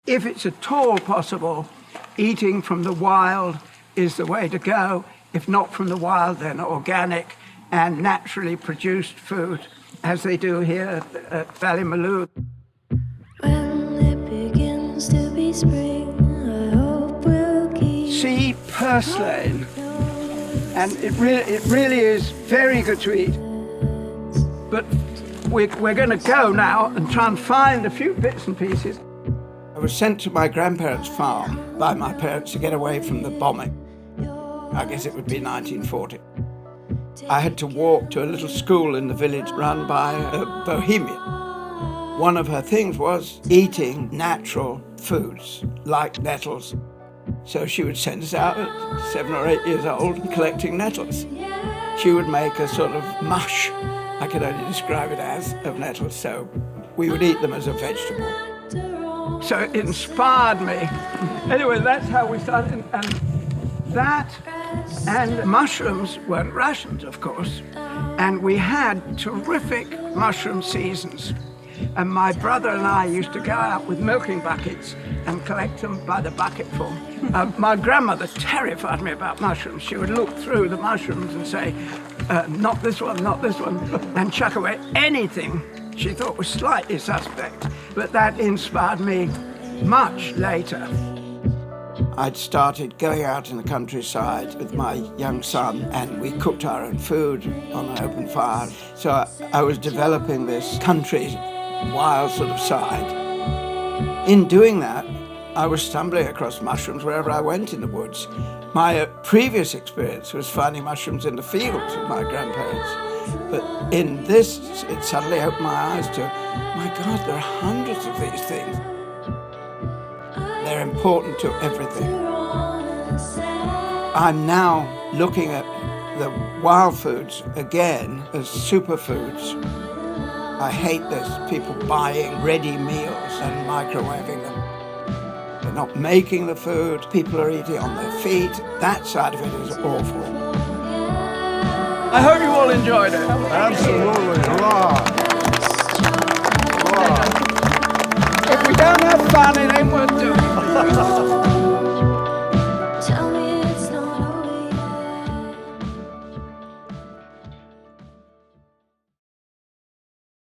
If it's at all possible, eating from the wild is the way to go. If not from the wild, then organic and naturally produced food, as they do here at Ballymaloon. When it begins to be spring, I hope we'll keep Sea purslane, and it really is very good to eat. But we're going to go now and try and find a few bits and pieces. I was sent to my grandparents' farm by my parents to get away from the bombing. I guess it would be 1940. I had to walk to a little school in the village run by a bohemian. One of her things was eating natural foods, like nettles. So she would send us out at 7 or 8 years old collecting nettles. She would make a sort of mush, I can only describe it as, of nettles, so we would eat them as a vegetable. So it inspired me. Anyway, that's how we started. And that and mushrooms weren't rationed, of course. And we had terrific mushroom seasons. And my brother and I used to go out with milking buckets and collect them by the bucketful. My grandmother terrified me about mushrooms. She would look through the mushrooms and say, not this one, not this one, and chuck away anything she thought was slightly suspect. But that inspired me much later. I'd started going out in the countryside with my young son, and we cooked our own food on an open fire. So I was developing this country wild sort of side. In doing that, I was stumbling across mushrooms wherever I went in the woods. My previous experience was finding mushrooms in the fields with my grandparents. But in this, it suddenly opened my eyes to, my God, there are hundreds of these things. They're important to everything. I'm now looking at the wild foods again as superfoods. I hate this, people buying ready meals and microwaving them. They're not making the food, people are eating on their feet. That side of it is awful. I hope you all enjoyed it. Absolutely. Hurrah. Hurrah. If we don't have fun in